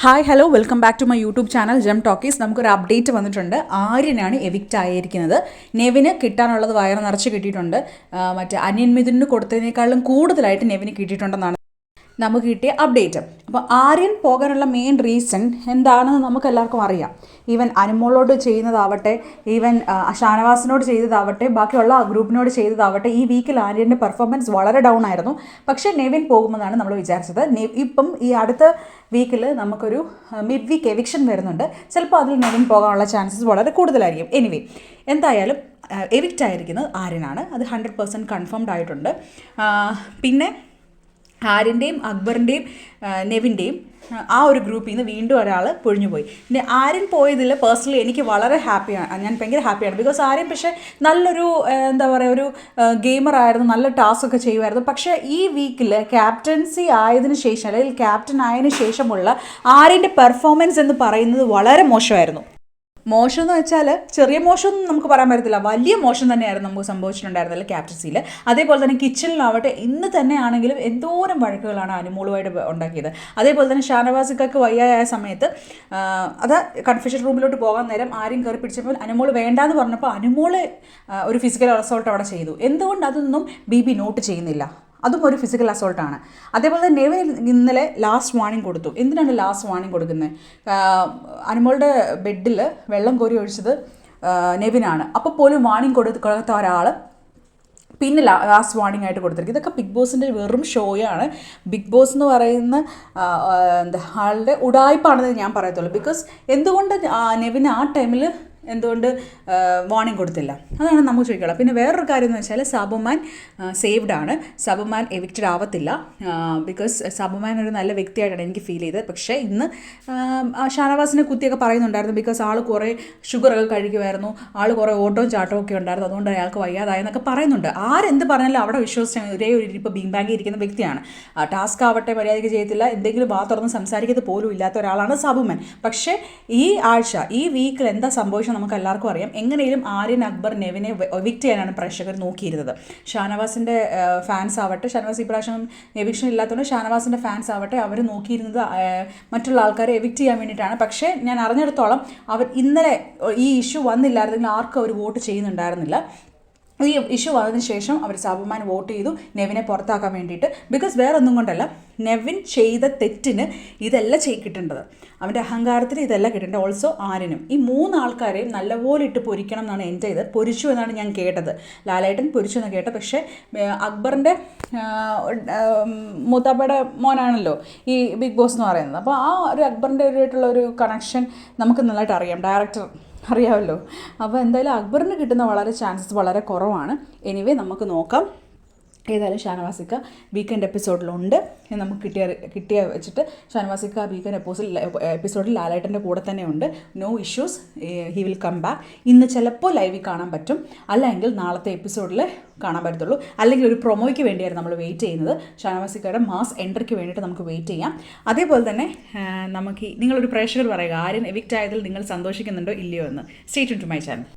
Hi hello welcome back to my YouTube channel gem talkies. നമുക്കൊരു update വന്നിട്ടുണ്ട്. ആര്യനാണ് evict ആയിരിക്കുന്നത്. നെവിന് കിട്ടാനുള്ളത് വയറ് നിറച്ച് കിട്ടിയിട്ടുണ്ട്. മറ്റേ അനിയൻ മിഥുനിന് കൊടുത്തതിനേക്കാളും കൂടുതലായിട്ട് നെവിന് കിട്ടിയിട്ടുണ്ടെന്നാണ് നമുക്ക് കിട്ടിയ അപ്ഡേറ്റ്. അപ്പോൾ ആര്യൻ പോകാനുള്ള മെയിൻ റീസൺ എന്താണെന്ന് നമുക്ക് എല്ലാവർക്കും അറിയാം. ഈവൻ അനുമോളോട് ചെയ്യുന്നതാവട്ടെ, ഈവൻ ഷാനവാസിനോട് ചെയ്തതാവട്ടെ, ബാക്കിയുള്ള ഗ്രൂപ്പിനോട് ചെയ്തതാവട്ടെ, ഈ വീക്കിൽ ആര്യൻ്റെ പെർഫോമൻസ് വളരെ ഡൗൺ ആയിരുന്നു. പക്ഷേ നെവിൻ പോകുമെന്നാണ് നമ്മൾ വിചാരിച്ചത്. ഇപ്പം ഈ അടുത്ത വീക്കിൽ നമുക്കൊരു മിഡ് വീക്ക് എവിക്ഷൻ വരുന്നുണ്ട്. ചിലപ്പോൾ അതിൽ നെവിൻ പോകാനുള്ള ചാൻസസ് വളരെ കൂടുതലായിരിക്കും. എനിവേ, എന്തായാലും എവിക്റ്റ് ആയിരിക്കുന്നത് ആര്യനാണ്. അത് 100% കൺഫേംഡ് ആയിട്ടുണ്ട്. പിന്നെ ആര്യൻ്റെയും അക്ബറിൻ്റെയും നെവിൻ്റെയും ആ ഒരു ഗ്രൂപ്പിൽ നിന്ന് വീണ്ടും ഒരാൾ പൊഴിഞ്ഞുപോയി. പിന്നെ ആര്യൻ പോയതിൽ പേഴ്സണലി എനിക്ക് വളരെ ഹാപ്പിയാണ്. ഞാൻ ഭയങ്കര ഹാപ്പിയാണ്. ബിക്കോസ് ആര്യൻ പക്ഷേ നല്ലൊരു എന്താ പറയുക, ഒരു ഗെയിമറായിരുന്നു, നല്ല ടാസ്ക് ഒക്കെ ചെയ്യുമായിരുന്നു. പക്ഷേ ഈ വീക്കിൽ ക്യാപ്റ്റൻസി ആയതിനു ശേഷം, അല്ലെങ്കിൽ ക്യാപ്റ്റൻ ആയതിനു ശേഷമുള്ള ആര്യൻ്റെ പെർഫോമൻസ് എന്ന് പറയുന്നത് വളരെ മോശമായിരുന്നു. മോശം എന്ന് വെച്ചാൽ ചെറിയ മോശമൊന്നും നമുക്ക് പറയാൻ പറ്റത്തില്ല, വലിയ മോശം തന്നെയായിരുന്നു നമുക്ക് സംഭവിച്ചിട്ടുണ്ടായിരുന്നില്ല ക്യാപ്റ്റൻസിയിൽ. അതേപോലെ തന്നെ കിച്ചണിലാവട്ടെ, ഇന്ന് തന്നെ ആണെങ്കിലും എന്തോരം വഴക്കുകളാണ് അനുമോളുമായിട്ട് ഉണ്ടാക്കിയത്. അതേപോലെ തന്നെ ഷാനവാസിക്കൊക്കെ വയ്യായ സമയത്ത് അത് കൺഫെഷൻ റൂമിലോട്ട് പോകാൻ നേരം ആരും കയറി പിടിച്ചപ്പോൾ അനുമോൾ വേണ്ടാന്ന് പറഞ്ഞപ്പോൾ അനുമോൾ ഒരു ഫിസിക്കൽ അസോൾട്ട് അവിടെ ചെയ്തു. എന്തുകൊണ്ട് അതൊന്നും ബി നോട്ട് ചെയ്യുന്നില്ല? അതും ഒരു ഫിസിക്കൽ അസോൾട്ടാണ്. അതേപോലെ തന്നെ നെവിൻ ഇന്നലെ ലാസ്റ്റ് വാർണിംഗ് കൊടുത്തു. എന്തിനാണ് ലാസ്റ്റ് വാർണിംഗ് കൊടുക്കുന്നത്? അനുമോളുടെ ബെഡിൽ വെള്ളം കോരി ഒഴിച്ചത് നെവിനാണ്. അപ്പോൾ പോലും വാർണിംഗ് കൊടുത്ത ഒരാൾ പിന്നെ ലാസ്റ്റ് വാർണിംഗ് ആയിട്ട് കൊടുത്തിരിക്കും. ഇതൊക്കെ ബിഗ് ബോസിൻ്റെ വെറും ഷോയാണ്. ബിഗ് ബോസ് എന്ന് പറയുന്ന ആളുടെ ഉടായ്പാണെന്ന് ഞാൻ പറയത്തുള്ളൂ. ബിക്കോസ് എന്തുകൊണ്ട് നെവിൻ ആ ടൈമിൽ എന്തുകൊണ്ട് വാർണിംഗ് കൊടുത്തില്ല? അതാണ് നമുക്ക് ചോദിക്കണം. പിന്നെ വേറൊരു കാര്യം എന്ന് വെച്ചാൽ സബുമാൻ സേവ്ഡ് ആണ്. സബുമാൻ എവിക്റ്റഡ് ആവത്തില്ല. ബിക്കോസ് സബുമാൻ ഒരു നല്ല വ്യക്തിയായിട്ടാണ് എനിക്ക് ഫീൽ ചെയ്തത്. പക്ഷേ ഇന്ന് ഷാനവാസിനെ കുത്തിയൊക്കെ പറയുന്നുണ്ടായിരുന്നു. ബിക്കോസ് ആൾ കുറേ ഷുഗറൊക്കെ കഴിക്കുമായിരുന്നു, ആൾ കുറേ ഓട്ടവും ചാട്ടവും ഒക്കെ ഉണ്ടായിരുന്നു, അതുകൊണ്ട് അയാൾക്ക് വയ്യാതായെന്നൊക്കെ പറയുന്നുണ്ട്. ആരെന്ത് പറഞ്ഞാലും അവിടെ വിശ്വസിച്ച ഒരേ ഒരു ഇപ്പോൾ ബീങ് ബാങ്കിൽ ഇരിക്കുന്ന വ്യക്തിയാണ്. ടാസ്ക് ആവട്ടെ മര്യാദയ്ക്ക് ചെയ്യത്തില്ല, എന്തെങ്കിലും വാ തുറന്ന് സംസാരിക്കുന്നത് പോലും ഇല്ലാത്ത ഒരാളാണ് സബുമാൻ. പക്ഷേ ഈ ആഴ്ച, ഈ വീക്കിൽ എന്താ സംഭവിച്ചത് നമുക്ക് എല്ലാവർക്കും അറിയാം. എങ്ങനെയും ആര്യൻ, അക്ബർ, നെവിനെ എവിക്റ്റ് ചെയ്യാനാണ് പ്രേക്ഷകർ നോക്കിയിരുന്നത്. ഷാനവാസിൻ്റെ ഫാൻസ് ആവട്ടെ, ഷാനവാസ് ഇപ്രാവശ്യം എവിക്ഷൻ ഇല്ലാത്തതുകൊണ്ട് ഷാനവാസിൻ്റെ ഫാൻസ് ആവട്ടെ, അവർ നോക്കിയിരുന്നത് മറ്റുള്ള ആൾക്കാരെ എവിക്റ്റ് ചെയ്യാൻ വേണ്ടിയിട്ടാണ്. പക്ഷേ ഞാൻ അറിഞ്ഞിടത്തോളം അവർ ഇന്നലെ ഈ ഇഷ്യൂ വന്നില്ലായിരുന്നെങ്കിൽ ആർക്കും അവർ വോട്ട് ചെയ്യുന്നുണ്ടായിരുന്നില്ല. ഈ ഇഷ്യൂ വന്നതിന് ശേഷം അവർ സബുമാൻ വോട്ട് ചെയ്തു നെവിനെ പുറത്താക്കാൻ വേണ്ടിയിട്ട്. ബിക്കോസ് വേറെ ഒന്നും കൊണ്ടല്ല, നെവിൻ ചെയ്ത തെറ്റിന് ഇതല്ല കിട്ടേണ്ടത്, അവൻ്റെ അഹങ്കാരത്തിന് ഇതല്ല കിട്ടേണ്ടത്. ഓൾസോ ആര്യനും. ഈ മൂന്നാൾക്കാരെയും നല്ലപോലെ ഇട്ട് പൊരിക്കണം എന്നാണ് എൻ്റെ ഇത്. പൊരിച്ചു എന്നാണ് ഞാൻ കേട്ടത്. ലാലേട്ടൻ പൊരിച്ചു എന്ന് കേട്ടത്. പക്ഷേ അക്ബറിൻ്റെ മൂത്താപ്പയുടെ മോനാണല്ലോ ഈ ബിഗ് ബോസ് എന്ന് പറയുന്നത്. അപ്പോൾ ആ ഒരു അക്ബറിൻ്റെ ആയിട്ടുള്ള ഒരു കണക്ഷൻ നമുക്ക് നല്ലതായിട്ട് അറിയാം, ഡയറക്ടർ അറിയാമല്ലോ. അപ്പോൾ എന്തായാലും അക്ബറിന് കിട്ടുന്ന വളരെ ചാൻസസ് വളരെ കുറവാണ്. എനിവേ, നമുക്ക് നോക്കാം. ഏതായാലും ഷാനവാസിക്ക വീക്കെൻഡ് എപ്പിസോഡിലുണ്ട്. നമുക്ക് കിട്ടിയ വെച്ചിട്ട് ഷാനവാസിക്ക വീക്കെൻഡ് എപ്പിസോഡിൽ ലാലേട്ടൻ്റെ കൂടെ തന്നെ ഉണ്ട്. No issues, he will come back. ഇന്ന് ചിലപ്പോൾ ലൈവിൽ കാണാൻ പറ്റും, അല്ലെങ്കിൽ നാളത്തെ എപ്പിസോഡിൽ കാണാൻ പറ്റത്തുള്ളൂ. അല്ലെങ്കിൽ ഒരു പ്രൊമോയ്ക്ക് വേണ്ടിയാണ് നമ്മൾ വെയിറ്റ് ചെയ്യുന്നത്. ഷാനവാസിക്കയുടെ മാസ് എൻട്രിക്ക് വേണ്ടിയിട്ട് നമുക്ക് വെയിറ്റ് ചെയ്യാം. അതേപോലെ തന്നെ നമുക്ക് നിങ്ങളൊരു പ്രേക്ഷകർ പറയുക, ആര്യൻ എവിക്റ്റ് ആയതിൽ നിങ്ങൾ സന്തോഷിക്കുന്നുണ്ടോ ഇല്ലയോ എന്ന്. Stay tune to my channel.